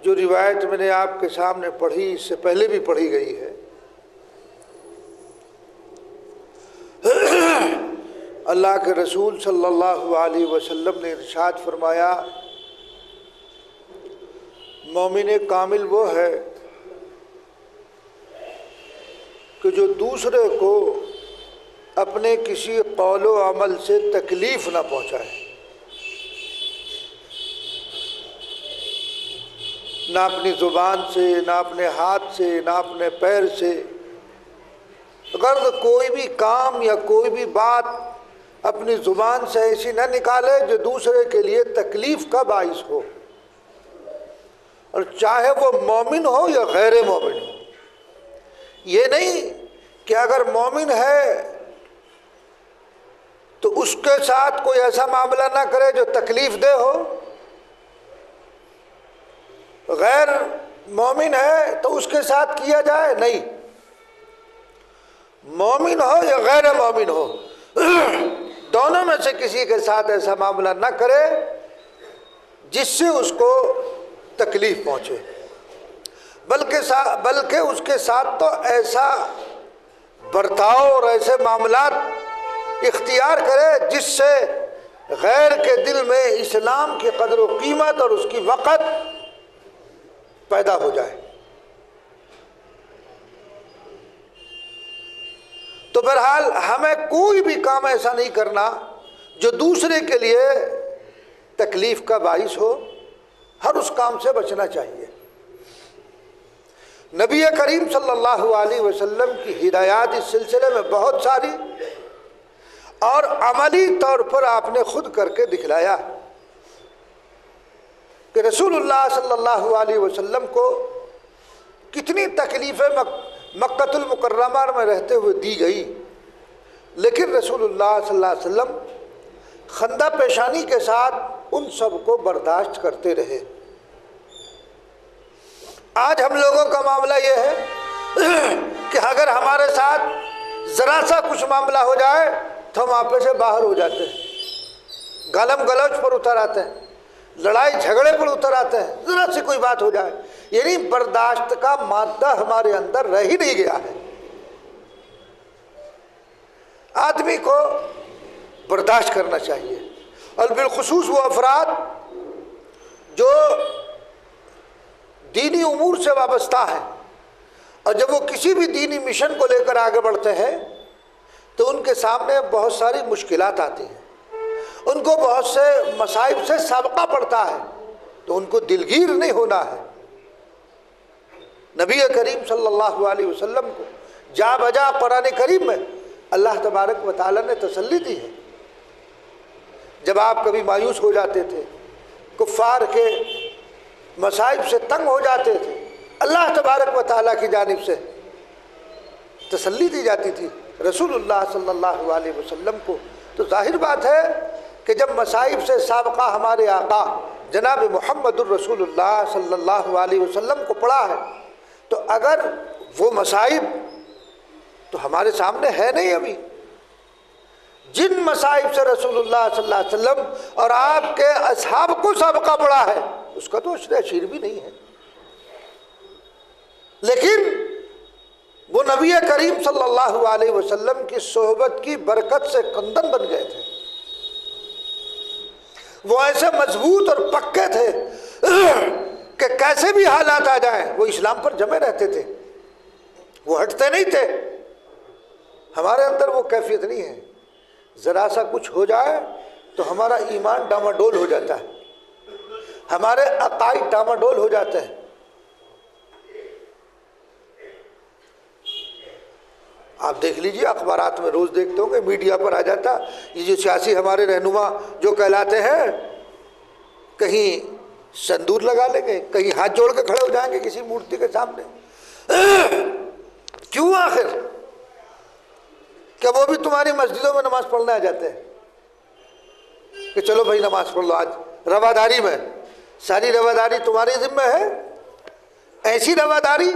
جو روایت میں نے آپ کے سامنے پڑھی اس سے پہلے بھی پڑھی گئی ہے۔ اللہ کے رسول صلی اللہ علیہ وسلم نے ارشاد فرمایا، مومن کامل وہ ہے کہ جو دوسرے کو اپنے کسی قول و عمل سے تکلیف نہ پہنچائے، نہ اپنی زبان سے، نہ اپنے ہاتھ سے، نہ اپنے پیر سے، غرض کوئی بھی کام یا کوئی بھی بات اپنی زبان سے ایسی نہ نکالے جو دوسرے کے لیے تکلیف کا باعث ہو، اور چاہے وہ مومن ہو یا غیر مومن ہو۔ یہ نہیں کہ اگر مومن ہے تو اس کے ساتھ کوئی ایسا معاملہ نہ کرے جو تکلیف دہ ہو، غیر مومن ہے تو اس کے ساتھ کیا جائے، نہیں، مومن ہو یا غیر مومن ہو دونوں میں سے کسی کے ساتھ ایسا معاملہ نہ کرے جس سے اس کو تکلیف پہنچے، بلکہ اس کے ساتھ تو ایسا برتاؤ اور ایسے معاملات اختیار کرے جس سے غیر کے دل میں اسلام کی قدر و قیمت اور اس کی وقت پیدا ہو جائے۔ تو بہرحال ہمیں کوئی بھی کام ایسا نہیں کرنا جو دوسرے کے لیے تکلیف کا باعث ہو، ہر اس کام سے بچنا چاہیے۔ نبی کریم صلی اللہ علیہ وسلم کی ہدایات اس سلسلے میں بہت ساری، اور عملی طور پر آپ نے خود کر کے دکھلایا کہ رسول اللہ صلی اللہ علیہ وسلم کو کتنی تکلیفیں مکۃ المکرمہ میں رہتے ہوئے دی گئی، لیکن رسول اللہ صلی اللہ علیہ وسلم خندہ پیشانی کے ساتھ ان سب کو برداشت کرتے رہے۔ آج ہم لوگوں کا معاملہ یہ ہے کہ اگر ہمارے ساتھ ذرا سا کچھ معاملہ ہو جائے تو ہم آپے سے باہر ہو جاتے ہیں، گالم گلوچ پر اتر آتے ہیں، لڑائی جھگڑے پر اتر آتے ہیں، ذرا سی کوئی بات ہو جائے، یعنی برداشت کا مادہ ہمارے اندر رہ ہی نہیں گیا ہے۔ آدمی کو برداشت کرنا چاہیے، اور بالخصوص وہ افراد جو دینی امور سے وابستہ ہیں، اور جب وہ کسی بھی دینی مشن کو لے کر آگے بڑھتے ہیں تو ان کے سامنے بہت ساری مشکلات آتی ہیں، ان کو بہت سے مصائب سے سابقہ پڑتا ہے، تو ان کو دلگیر نہیں ہونا ہے۔ نبی کریم صلی اللہ علیہ وسلم کو جا بجا قرآن کریم میں اللہ تبارک و تعالیٰ نے تسلی دی ہے۔ جب آپ کبھی مایوس ہو جاتے تھے، کفار کے مصائب سے تنگ ہو جاتے تھے، اللہ تبارک و تعالیٰ کی جانب سے تسلی دی جاتی تھی رسول اللہ صلی اللہ علیہ وسلم کو۔ تو ظاہر بات ہے کہ جب مصائب سے سابقہ ہمارے آقا جناب محمد الرسول اللہ صلی اللہ علیہ وسلم کو پڑا ہے، تو اگر وہ مصائب تو ہمارے سامنے ہے نہیں، ابھی جن مصائب سے رسول اللہ صلی اللہ علیہ وسلم اور آپ کے اصحاب کو سابقہ پڑا ہے اس کا تو عشر اشیر بھی نہیں ہے، لیکن وہ نبی کریم صلی اللہ علیہ وسلم کی صحبت کی برکت سے کندن بن گئے تھے، وہ ایسے مضبوط اور پکے تھے کہ کیسے بھی حالات آ جائیں وہ اسلام پر جمے رہتے تھے، وہ ہٹتے نہیں تھے۔ ہمارے اندر وہ کیفیت نہیں ہے، ذرا سا کچھ ہو جائے تو ہمارا ایمان ڈاماڈول ہو جاتا ہے، ہمارے عقائد ڈاماڈول ہو جاتے ہیں۔ آپ دیکھ لیجئے، اخبارات میں روز دیکھتے ہوں گے، میڈیا پر آ جاتا، یہ جو سیاسی ہمارے رہنما جو کہلاتے ہیں، کہیں سندور لگا لیں گے، کہیں ہاتھ جوڑ کے کھڑے ہو جائیں گے کسی مورتی کے سامنے۔ کیوں آخر؟ کہ وہ بھی تمہاری مسجدوں میں نماز پڑھنے آ جاتے ہیں کہ چلو بھائی نماز پڑھ لو آج، رواداری میں، ساری رواداری تمہارے ذمہ ہے۔ ایسی رواداری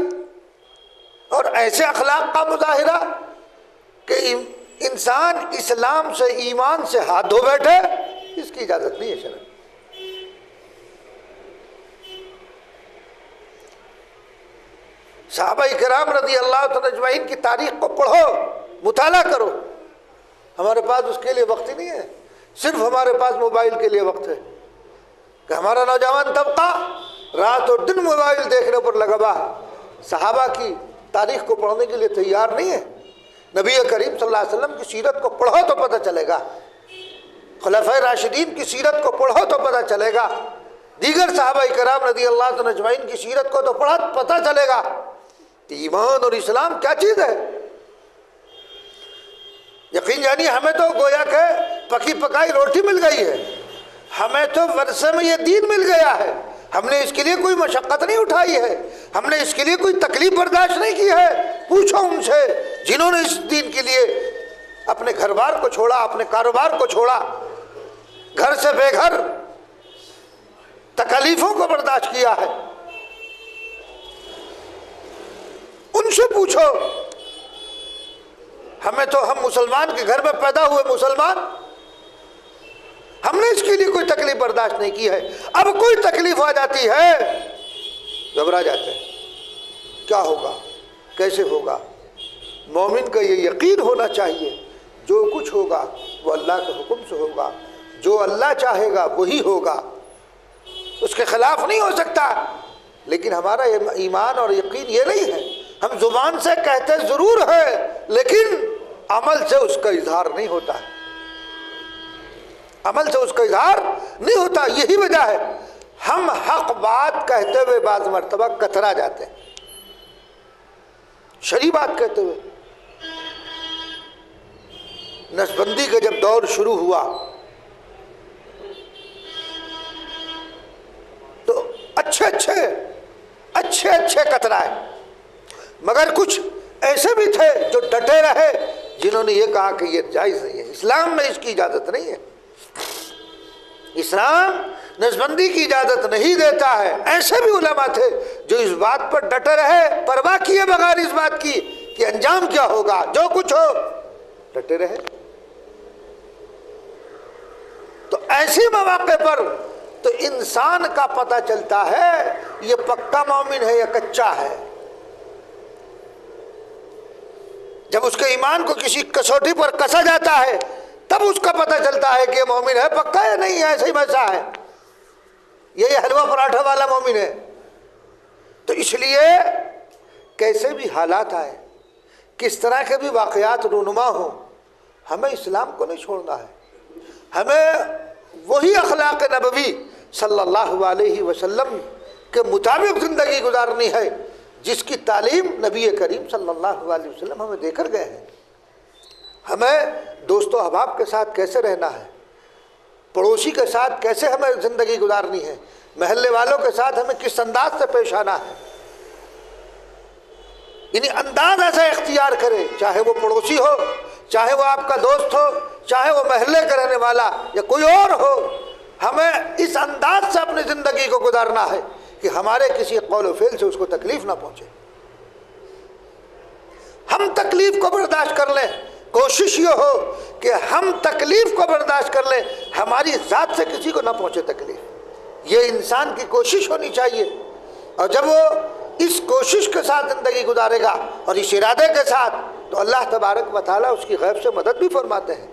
اور ایسے اخلاق کا مظاہرہ کہ انسان اسلام سے، ایمان سے ہاتھ دھو بیٹھے، اس کی اجازت نہیں ہے شرع۔ صحابہ کرام رضی اللہ تعالیٰ اجمعین کی تاریخ کو پڑھو، مطالعہ کرو۔ ہمارے پاس اس کے لیے وقت ہی نہیں ہے، صرف ہمارے پاس موبائل کے لیے وقت ہے کہ ہمارا نوجوان طبقہ رات اور دن موبائل دیکھنے پر لگا ہوا، صحابہ کی تاریخ کو پڑھنے کے لیے تیار نہیں ہے۔ نبی کریم صلی اللہ علیہ وسلم کی سیرت کو پڑھو تو پتہ چلے گا، خلفائے راشدین کی سیرت کو پڑھو تو پتہ چلے گا، دیگر صحابہ کرام رضی اللہ عنہم اجمعین کی سیرت کو تو پڑھا پتہ چلے گا کہ ایمان اور اسلام کیا چیز ہے۔ یقین جانی ہمیں تو گویا کہ پکی پکائی روٹی مل گئی ہے، ہمیں تو ورثے میں یہ دین مل گیا ہے، ہم نے اس کے لیے کوئی مشقت نہیں اٹھائی ہے، ہم نے اس کے لیے کوئی تکلیف برداشت نہیں کی ہے۔ پوچھو ان سے جنہوں نے اس دین کے لیے اپنے گھر بار کو چھوڑا، اپنے کاروبار کو چھوڑا، گھر سے بے گھر تکلیفوں کو برداشت کیا ہے، ان سے پوچھو۔ ہم مسلمان کے گھر میں پیدا ہوئے مسلمان، ہم نے اس کے لیے کوئی تکلیف برداشت نہیں کی ہے۔ اب کوئی تکلیف آ جاتی ہے گھبرا جاتے ہیں، کیا ہوگا، کیسے ہوگا؟ مومن کا یہ یقین ہونا چاہیے جو کچھ ہوگا وہ اللہ کے حکم سے ہوگا، جو اللہ چاہے گا وہی ہوگا، اس کے خلاف نہیں ہو سکتا۔ لیکن ہمارا ایمان اور یقین یہ نہیں ہے، ہم زبان سے کہتے ضرور ہے لیکن عمل سے اس کا اظہار نہیں ہوتا ہے، عمل سے اس کا اظہار نہیں ہوتا۔ یہی وجہ ہے ہم حق بات کہتے ہوئے بعض مرتبہ کترا جاتے ہیں، شرعی بات کہتے ہوئے۔ نسبندی کا جب دور شروع ہوا تو اچھے کترائے، مگر کچھ ایسے بھی تھے جو ڈٹے رہے، جنہوں نے یہ کہا کہ یہ جائز نہیں ہے، اسلام میں اس کی اجازت نہیں ہے، اسلام نسبندی کی اجازت نہیں دیتا ہے۔ ایسے بھی علماء تھے جو اس بات پر ڈٹے رہے، پرواہ کیے بغیر اس بات کی کہ انجام کیا ہوگا، جو کچھ ہو ڈٹے رہے۔ تو ایسے مواقع پر تو انسان کا پتہ چلتا ہے یہ پکا مومن ہے یا کچا ہے۔ جب اس کے ایمان کو کسی کسوٹی پر کسا جاتا ہے تب اس کا پتہ چلتا ہے کہ یہ مومن ہے پکا یا نہیں ہے، ایسا ہی ویسا ہے، یہ حلوہ پراٹھا والا مومن ہے۔ تو اس لیے کیسے بھی حالات آئے، کس طرح کے بھی واقعات رونما ہوں، ہمیں اسلام کو نہیں چھوڑنا ہے، ہمیں وہی اخلاق نبوی صلی اللہ علیہ وسلم کے مطابق زندگی گزارنی ہے جس کی تعلیم نبی کریم صلی اللہ علیہ وسلم ہمیں دے کر گئے ہیں۔ ہمیں دوست و احباب کے ساتھ کیسے رہنا ہے، پڑوسی کے ساتھ کیسے ہمیں زندگی گزارنی ہے، محلے والوں کے ساتھ ہمیں کس انداز سے پیش آنا ہے، یعنی انداز ایسا اختیار کرے، چاہے وہ پڑوسی ہو، چاہے وہ آپ کا دوست ہو، چاہے وہ محلے کا رہنے والا یا کوئی اور ہو، ہمیں اس انداز سے اپنی زندگی کو گزارنا ہے کہ ہمارے کسی قول و فعل سے اس کو تکلیف نہ پہنچے، ہم تکلیف کو برداشت کر لیں۔ کوشش یہ ہو کہ ہم تکلیف کو برداشت کر لیں، ہماری ذات سے کسی کو نہ پہنچے تکلیف، یہ انسان کی کوشش ہونی چاہیے۔ اور جب وہ اس کوشش کے ساتھ زندگی گزارے گا اور اس ارادے کے ساتھ، تو اللہ تبارک و تعالیٰ اس کی غیب سے مدد بھی فرماتے ہیں،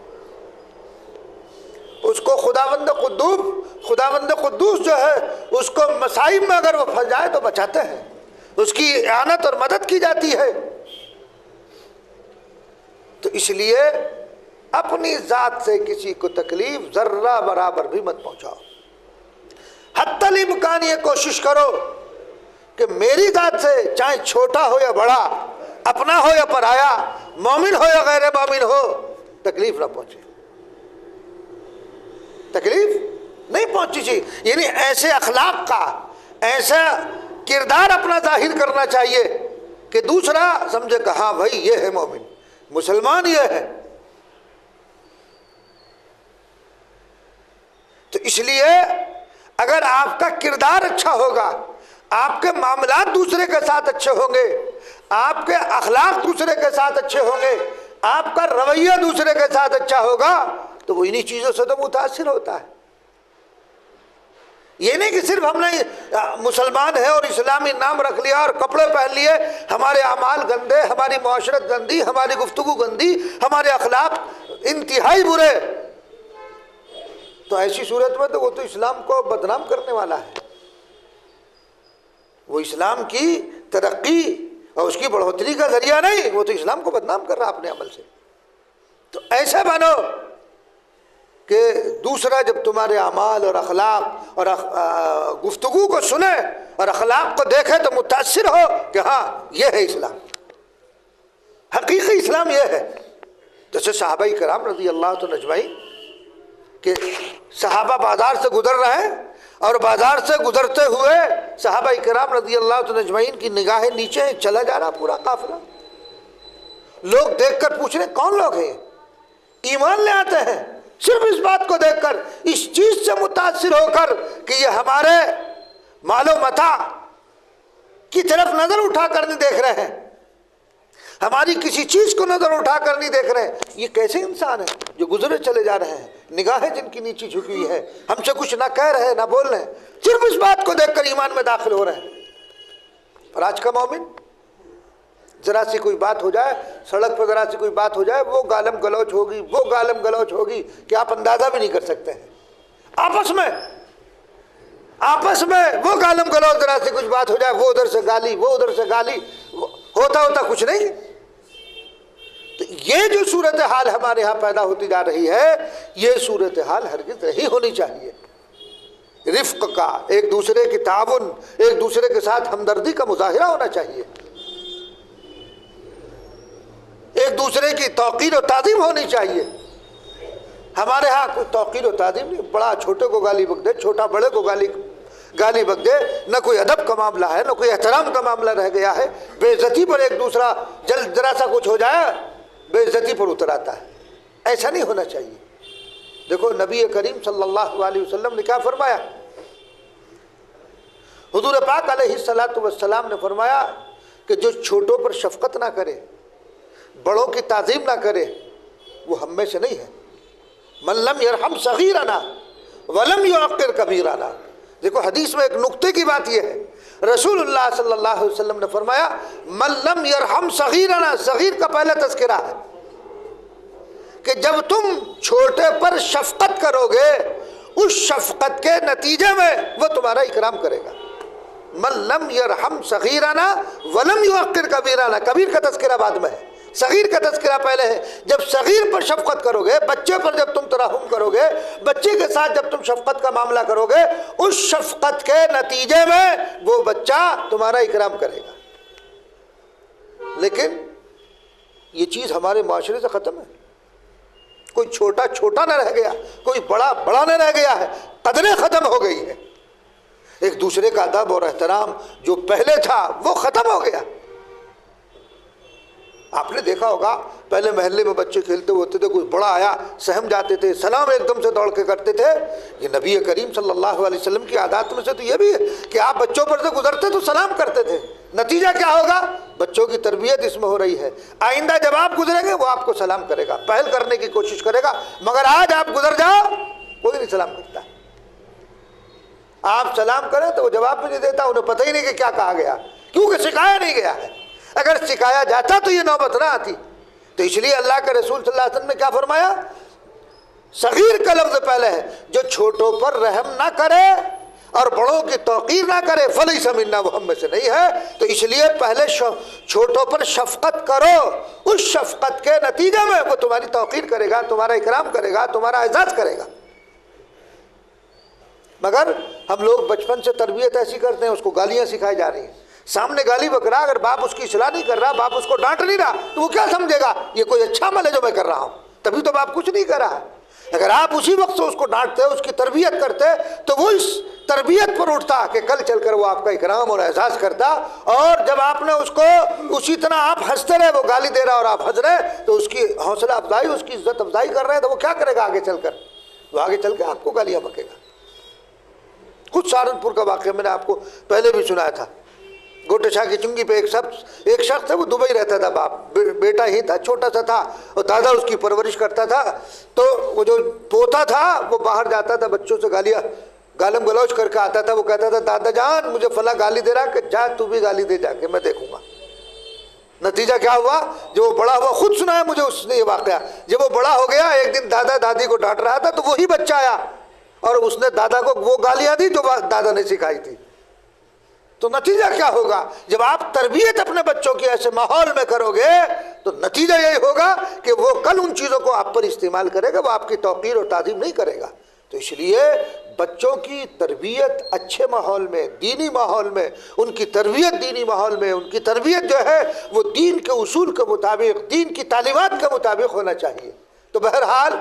اس کو خداوند قدوس جو ہے اس کو مصائب میں اگر وہ پھنس جائے تو بچاتے ہیں، اس کی اعانت اور مدد کی جاتی ہے۔ تو اس لیے اپنی ذات سے کسی کو تکلیف ذرہ برابر بھی مت پہنچاؤ، حتی الامکان یہ کوشش کرو کہ میری ذات سے چاہے چھوٹا ہو یا بڑا، اپنا ہو یا پرایا، مومن ہو یا غیر مومن ہو، تکلیف نہ پہنچے، تکلیف نہیں پہنچی چاہیے۔ یعنی ایسے اخلاق کا، ایسا کردار اپنا ظاہر کرنا چاہیے کہ دوسرا سمجھے کہ ہاں بھائی یہ ہے مومن، مسلمان یہ ہے۔ تو اس لیے اگر آپ کا کردار اچھا ہوگا، آپ کے معاملات دوسرے کے ساتھ اچھے ہوں گے، آپ کے اخلاق دوسرے کے ساتھ اچھے ہوں گے، آپ کا رویہ دوسرے کے ساتھ اچھا ہوگا، تو وہ انہی چیزوں سے تو متاثر ہوتا ہے۔ یہ نہیں کہ صرف ہم نے مسلمان ہیں اور اسلامی نام رکھ لیا اور کپڑے پہن لیے، ہمارے اعمال گندے، ہماری معاشرت گندی، ہماری گفتگو گندی، ہمارے اخلاق انتہائی برے، تو ایسی صورت میں تو وہ تو اسلام کو بدنام کرنے والا ہے، وہ اسلام کی ترقی اور اس کی بڑھوتری کا ذریعہ نہیں، وہ تو اسلام کو بدنام کر رہا اپنے عمل سے۔ تو ایسا بنو کہ دوسرا جب تمہارے اعمال اور اخلاق اور گفتگو کو سنے اور اخلاق کو دیکھے تو متاثر ہو کہ ہاں یہ ہے اسلام، حقیقی اسلام یہ ہے۔ جیسے صحابہ کرام رضی اللہ عنہم اجمعین، کہ صحابہ بازار سے گزر رہے ہیں اور بازار سے گزرتے ہوئے صحابہ کرام رضی اللہ عنہم اجمعین کی نگاہیں نیچے ہیں، چلا جا رہا پورا قافلہ، لوگ دیکھ کر پوچھ رہے ہیں کون لوگ ہیں، ایمان لے آتے ہیں صرف اس بات کو دیکھ کر، اس چیز سے متاثر ہو کر کہ یہ ہمارے مال و متاع کی طرف نظر اٹھا کر نہیں دیکھ رہے ہیں، ہماری کسی چیز کو نظر اٹھا کر نہیں دیکھ رہے ہیں۔ یہ کیسے انسان ہیں جو گزرے چلے جا رہے ہیں، نگاہیں جن کی نیچی جھکی ہوئی ہے، ہم سے کچھ نہ کہہ رہے ہیں نہ بول رہے ہیں، صرف اس بات کو دیکھ کر ایمان میں داخل ہو رہے ہیں۔ اور آج کا مومن ذرا سی کوئی بات ہو جائے، سڑک پر ذرا سی کوئی بات ہو جائے، وہ گالم گلوچ ہوگی، وہ گالم گلوچ ہوگی کہ آپ اندازہ بھی نہیں کر سکتے ہیں۔ آپس میں وہ گالم گلوچ، ذرا سی کچھ بات ہو جائے، وہ ادھر سے گالی، وہ ادھر سے گالی، ہوتا کچھ نہیں۔ تو یہ جو صورتحال ہمارے ہاں پیدا ہوتی جا رہی ہے، یہ صورتحال ہرگز نہیں ہونی چاہیے۔ رفق کا، ایک دوسرے کی تعاون، ایک دوسرے کے ساتھ ہمدردی کا مظاہرہ ہونا چاہیے، ایک دوسرے کی توقیر و تعظیم ہونی چاہیے۔ ہمارے ہاں کوئی توقیر و تعظیم نہیں، بڑا چھوٹے کو گالی بک دے، چھوٹا بڑے کو گالی بک دے، نہ کوئی ادب کا معاملہ ہے، نہ کوئی احترام کا معاملہ رہ گیا ہے، بے عزتی پر ایک دوسرا ذرا سا کچھ ہو جائے بے عزتی پر اتر آتا ہے، ایسا نہیں ہونا چاہیے۔ دیکھو نبی کریم صلی اللہ علیہ وسلم نے کیا فرمایا، حضور پاک علیہ السلام نے فرمایا کہ جو چھوٹوں پر شفقت نہ کرے، بڑوں کی تعظیم نہ کرے، وہ ہم میں سے نہیں ہے۔ من لم یرحم صغیرنا ولم یوقر کبیرنا۔ دیکھو حدیث میں ایک نقطے کی بات یہ ہے، رسول اللہ صلی اللہ علیہ وسلم نے فرمایا من لم یرحم صغیرنا، صغیر کا پہلا تذکرہ ہے کہ جب تم چھوٹے پر شفقت کرو گے، اس شفقت کے نتیجے میں وہ تمہارا اکرام کرے گا۔ من لم یرحم صغیرنا ولم یوقر کبیرنا، کبیر کا تذکرہ بعد میں ہے، صغیر کا تذکرہ پہلے ہے۔ جب صغیر پر شفقت کرو گے، بچے پر جب تم ترحم کرو گے، بچے کے ساتھ جب تم شفقت کا معاملہ کرو گے، اس شفقت کے نتیجے میں وہ بچہ تمہارا اکرام کرے گا۔ لیکن یہ چیز ہمارے معاشرے سے ختم ہے، کوئی چھوٹا چھوٹا نہ رہ گیا، کوئی بڑا بڑا نہ رہ گیا ہے، قدریں ختم ہو گئی ہے، ایک دوسرے کا ادب اور احترام جو پہلے تھا وہ ختم ہو گیا۔ آپ نے دیکھا ہوگا پہلے محلے میں بچے کھیلتے ہوتے تھے، کوئی بڑا آیا سہم جاتے تھے، سلام ایک دم سے دوڑ کے کرتے تھے۔ یہ نبی کریم صلی اللہ علیہ وسلم کی عادات میں سے تو یہ بھی ہے کہ آپ بچوں پر سے گزرتے تو سلام کرتے تھے۔ نتیجہ کیا ہوگا؟ بچوں کی تربیت اس میں ہو رہی ہے، آئندہ جب آپ گزریں گے وہ آپ کو سلام کرے گا، پہل کرنے کی کوشش کرے گا، مگر آج آپ گزر جاؤ کوئی نہیں سلام کرتا۔ آپ سلام کریں تو وہ جواب بھی نہیں دیتا، انہیں پتہ ہی نہیں کہ کیا کہا گیا، کیونکہ سکھایا نہیں گیا ہے۔ اگر سکھایا جاتا تو یہ نوبت نہ آتی۔ تو اس لیے اللہ کے رسول صلی اللہ علیہ وسلم نے کیا فرمایا؟ صغیر کا لفظ پہلے ہے، جو چھوٹوں پر رحم نہ کرے اور بڑوں کی توقیر نہ کرے فلیس منا، وہ ہم میں سے نہیں ہے۔ تو اس لیے پہلے چھوٹوں پر شفقت کرو، اس شفقت کے نتیجے میں وہ تمہاری توقیر کرے گا، تمہارا اکرام کرے گا، تمہارا اعزاز کرے گا۔ مگر ہم لوگ بچپن سے تربیت ایسی کرتے ہیں، اس کو گالیاں سکھائی جا رہی ہیں، سامنے گالی بک رہا، اگر باپ اس کی اصلاح نہیں کر رہا، باپ اس کو ڈانٹ نہیں رہا تو وہ کیا سمجھے گا یہ کوئی اچھا عمل ہے جو میں کر رہا ہوں، تبھی تو باپ کچھ نہیں کر رہا ہے۔ اگر آپ اسی وقت سے اس کو ڈانٹتے، اس کی تربیت کرتے تو وہ اس تربیت پر اٹھتا کہ کل چل کر وہ آپ کا اکرام اور اعزاز کرتا، اور جب آپ نے اس کو اسی طرح آپ ہنستے رہے، وہ گالی دے رہا اور آپ ہنس رہے تو اس کی حوصلہ افزائی، اس کی عزت افزائی کر رہے ہیں، تو وہ کیا کرے گا آگے چل کر؟ وہ آگے چل کے آپ کو گالیاں بکے گا۔ خود سہارنپور کا واقعہ میں نے آپ کو پہلے بھی سنایا تھا، گوٹے شاہ کی چنگی پہ ایک شخص تھا، وہ دبئی رہتا تھا، باپ بیٹا ہی تھا، چھوٹا سا تھا، اور دادا اس کی پرورش کرتا تھا۔ تو وہ جو پوتا تھا وہ باہر جاتا تھا، بچوں سے گالیاں گالم گلوچ کر کے آتا تھا، وہ کہتا تھا دادا جان مجھے فلاں گالی دے رہا کہ جا تو بھی گالی دے جا کے، میں دیکھوں گا۔ نتیجہ کیا ہوا؟ جب وہ بڑا ہوا، خود سنا ہے مجھے اس نے یہ واقعہ، جب وہ بڑا ہو گیا ایک دن دادا دادی کو ڈانٹ رہا تھا تو وہی بچہ آیا اور اس نے دادا کو وہ گالیاں دی جو دادا نے سکھائی تھی۔ تو نتیجہ کیا ہوگا؟ جب آپ تربیت اپنے بچوں کی ایسے ماحول میں کرو گے تو نتیجہ یہی ہوگا کہ وہ کل ان چیزوں کو آپ پر استعمال کرے گا، وہ آپ کی توقیر اور تعظیم نہیں کرے گا۔ تو اس لیے بچوں کی تربیت اچھے ماحول میں، دینی ماحول میں، ان کی تربیت دینی ماحول میں، ان کی تربیت جو ہے وہ دین کے اصول کے مطابق، دین کی تعلیمات کے مطابق ہونا چاہیے۔ تو بہرحال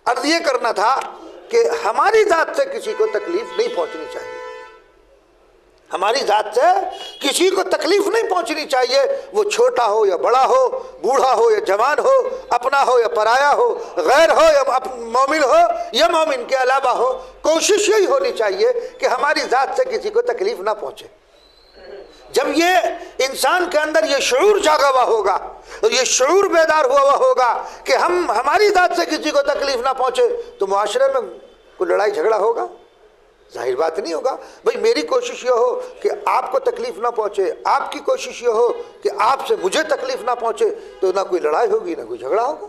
عرض یہ کرنا تھا کہ ہماری ذات سے کسی کو تکلیف نہیں پہنچنی چاہیے، ہماری ذات سے کسی کو تکلیف نہیں پہنچنی چاہیے، وہ چھوٹا ہو یا بڑا ہو، بوڑھا ہو یا جوان ہو، اپنا ہو یا پرایا ہو، غیر ہو یا مومن ہو یا مومن کے علاوہ ہو۔ کوشش یہی ہونی چاہیے کہ ہماری ذات سے کسی کو تکلیف نہ پہنچے۔ جب یہ انسان کے اندر یہ شعور جاگا ہوا ہوگا اور یہ شعور بیدار ہوا ہوگا کہ ہماری ذات سے کسی کو تکلیف نہ پہنچے، تو معاشرے میں کوئی لڑائی جھگڑا ہوگا؟ ظاہر بات نہیں ہوگا۔ بھئی میری کوشش یہ ہو کہ آپ کو تکلیف نہ پہنچے، آپ کی کوشش یہ ہو کہ آپ سے مجھے تکلیف نہ پہنچے، تو نہ کوئی لڑائی ہوگی نہ کوئی جھگڑا ہوگا۔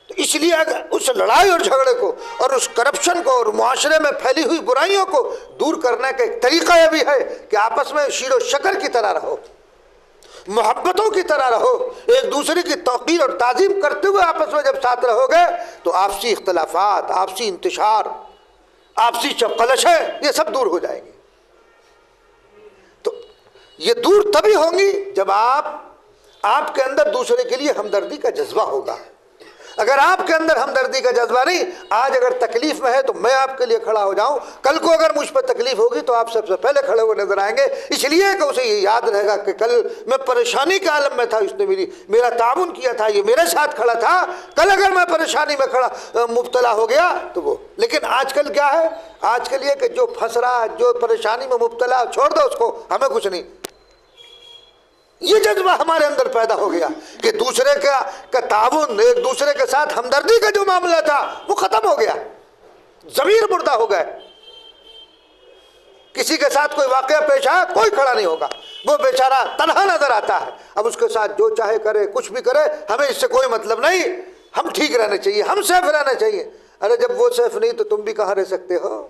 تو اس لیے اگر اس لڑائی اور جھگڑے کو اور اس کرپشن کو اور معاشرے میں پھیلی ہوئی برائیوں کو دور کرنے کا ایک طریقہ یہ بھی ہے کہ آپس میں شیر و شکر کی طرح رہو، محبتوں کی طرح رہو، ایک دوسرے کی توقیر اور تعظیم کرتے ہوئے آپس میں جب ساتھ رہو گے تو آپسی اختلافات، آپسی انتشار، آپسی چپقلشیں یہ سب دور ہو جائیں گی۔ تو یہ دور تبھی ہوں گی جب آپ کے اندر دوسرے کے لیے ہمدردی کا جذبہ ہوگا۔ اگر آپ کے اندر ہمدردی کا جذبہ نہیں، آج اگر تکلیف میں ہے تو میں آپ کے لیے کھڑا ہو جاؤں، کل کو اگر مجھ پر تکلیف ہوگی تو آپ سب سے پہلے کھڑے ہوئے نظر آئیں گے، اس لیے کہ اسے یہ یاد رہے گا کہ کل میں پریشانی کے عالم میں تھا، اس نے میرا تعاون کیا تھا، یہ میرے ساتھ کھڑا تھا، کل اگر میں پریشانی میں مبتلا ہو گیا تو وہ۔ لیکن آج کل کیا ہے؟ آج کل یہ کہ جو پھنس رہا، جو پریشانی میں مبتلا، چھوڑ دو اس کو، ہمیں کچھ نہیں۔ یہ جذبہ ہمارے اندر پیدا ہو گیا کہ دوسرے کا تعاون، ایک دوسرے کے ساتھ ہمدردی کا جو معاملہ تھا وہ ختم ہو گیا، ضمیر مردہ ہو گئے۔ کسی کے ساتھ کوئی واقعہ پیش آیا، کوئی کھڑا نہیں ہوگا، وہ بیچارہ تنہا نظر آتا ہے، اب اس کے ساتھ جو چاہے کرے، کچھ بھی کرے، ہمیں اس سے کوئی مطلب نہیں، ہم ٹھیک رہنا چاہیے، ہم سیف رہنا چاہیے۔ ارے جب وہ سیف نہیں تو تم بھی کہاں رہ سکتے ہو؟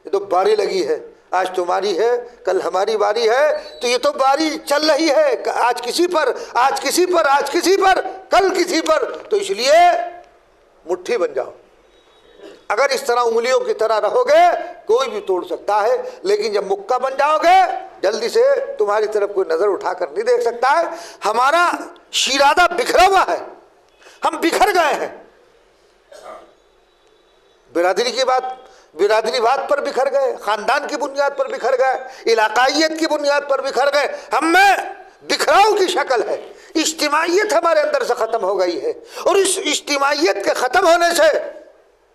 یہ تو باری لگی ہے، آج تمہاری ہے کل ہماری باری ہے، تو یہ تو باری چل رہی ہے، آج کسی پر، آج کسی پر، آج کسی پر، کل کسی پر۔ تو اس لیے مٹھی بن جاؤ۔ اگر اس طرح انگلیوں کی طرح رہو گے کوئی بھی توڑ سکتا ہے، لیکن جب مکہ بن جاؤ گے جلدی سے تمہاری طرف کوئی نظر اٹھا کر نہیں دیکھ سکتا ہے۔ ہمارا شیرادہ بکھرا ہوا ہے، ہم بکھر گئے ہیں، برادری بات پر بکھر گئے، خاندان کی بنیاد پر بکھر گئے، علاقائیت کی بنیاد پر بکھر گئے، ہم میں بکھراؤ کی شکل ہے، اجتماعیت ہمارے اندر سے ختم ہو گئی ہے، اور اس اجتماعیت کے ختم ہونے سے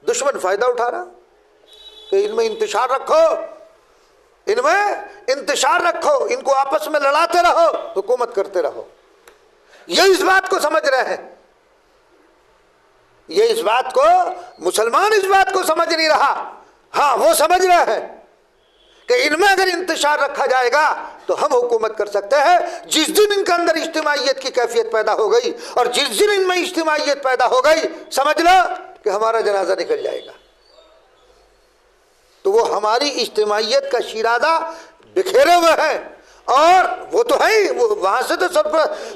دشمن فائدہ اٹھا رہا کہ ان میں انتشار رکھو، ان میں انتشار رکھو، ان کو آپس میں لڑاتے رہو، حکومت کرتے رہو۔ یہ اس بات کو سمجھ رہے ہیں، یہ اس بات کو مسلمان اس بات کو سمجھ نہیں رہا۔ ہاں وہ سمجھ رہے ہیں کہ ان میں اگر انتشار رکھا جائے گا تو ہم حکومت کر سکتے ہیں۔ جس دن ان کے اندر اجتماعیت کی کیفیت پیدا ہو گئی اور جس دن ان میں اجتماعیت پیدا ہو گئی، سمجھ لو کہ ہمارا جنازہ نکل جائے گا۔ تو وہ ہماری اجتماعیت کا شیرازہ بکھیرے ہوئے ہیں، اور وہ تو ہے ہی، وہ وہاں سے تو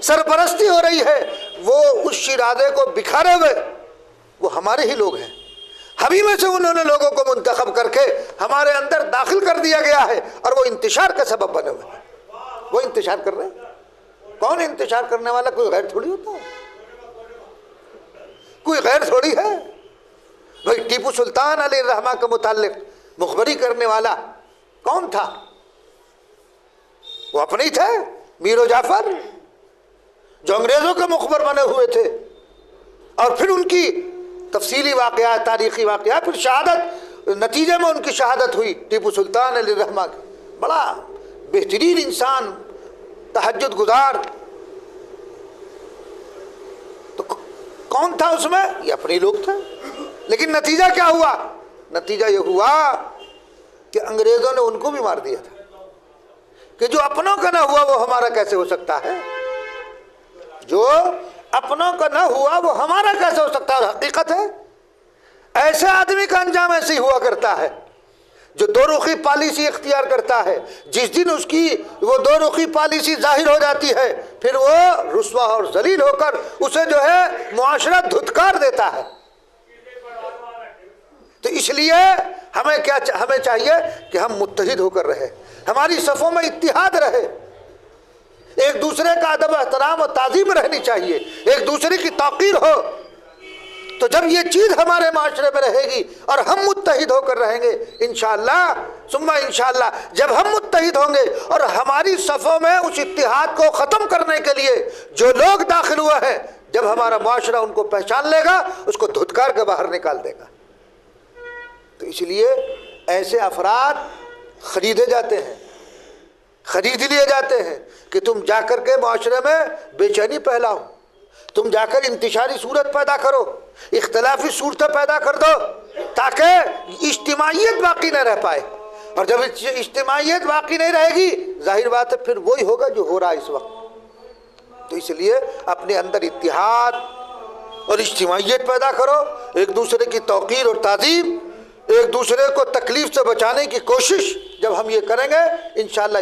سرپرستی ہو رہی ہے، وہ اس شیرازے کو بکھارے ہوئے وہ ہمارے ہی لوگ ہیں، ہم ہی میں سے انہوں نے لوگوں کو منتخب کر کے ہمارے اندر داخل کر دیا گیا ہے، اور وہ انتشار کا سبب بنے ہوئے ہیں۔ وہ انتشار کر رہے ہیں۔ کون انتشار کرنے والا؟ کوئی غیر تھوڑی ہوتا ہے، کوئی غیر تھوڑی ہے۔ بھائی ٹیپو سلطان علیہ الرحمہ کے متعلق مخبری کرنے والا کون تھا؟ وہ اپنے ہی تھے، میر و جعفر، جو انگریزوں کے مخبر بنے ہوئے تھے، اور پھر ان کی تفصیلی واقعات، تاریخی واقعات، پھر شہادت، نتیجے میں ان کی شہادت ہوئی ٹیپو سلطان علیہ الرحمہ کی۔ بڑا بہترین انسان، تہجد گزار۔ تو کون تھا اس میں؟ یہ اپنے لوگ تھے، لیکن نتیجہ کیا ہوا؟ نتیجہ یہ ہوا کہ انگریزوں نے ان کو بھی مار دیا تھا کہ جو اپنوں کا نہ ہوا وہ ہمارا کیسے ہو سکتا ہے، جو اپنوں کا نہ ہوا وہ ہمارا کیسے ہو سکتا ہے۔ اور حقیقت ہے ایسے آدمی کا انجام ایسے ہی ہوا کرتا ہے جو دو رخی پالیسی اختیار کرتا ہے۔ جس دن اس کی وہ دو رخی پالیسی ظاہر ہو جاتی ہے پھر وہ رسوا اور ذلیل ہو کر اسے جو ہے معاشرہ دھتکار دیتا ہے۔ تو اس لیے ہمیں چاہیے کہ ہم متحد ہو کر رہے، ہماری صفوں میں اتحاد رہے، ایک دوسرے کا ادب احترام و تعظیم رہنی چاہیے، ایک دوسرے کی توقیر ہو۔ تو جب یہ چیز ہمارے معاشرے میں رہے گی اور ہم متحد ہو کر رہیں گے انشاءاللہ ثم انشاءاللہ، جب ہم متحد ہوں گے اور ہماری صفوں میں اس اتحاد کو ختم کرنے کے لیے جو لوگ داخل ہوئے ہیں، جب ہمارا معاشرہ ان کو پہچان لے گا اس کو دھتکار کے باہر نکال دے گا۔ تو اس لیے ایسے افراد خریدے جاتے ہیں، خرید لیے جاتے ہیں کہ تم جا کر کے معاشرے میں بے چینی پھیلاؤ، تم جا کر انتشاری صورت پیدا کرو، اختلافی صورتیں پیدا کر دو تاکہ اجتماعیت باقی نہ رہ پائے۔ اور جب اجتماعیت باقی نہیں رہے گی ظاہر بات ہے پھر وہی ہوگا جو ہو رہا ہے اس وقت۔ تو اس لیے اپنے اندر اتحاد اور اجتماعیت پیدا کرو، ایک دوسرے کی توقیر اور تعظیم، ایک دوسرے کو تکلیف سے بچانے کی کوشش، جب ہم یہ کریں گے انشاءاللہ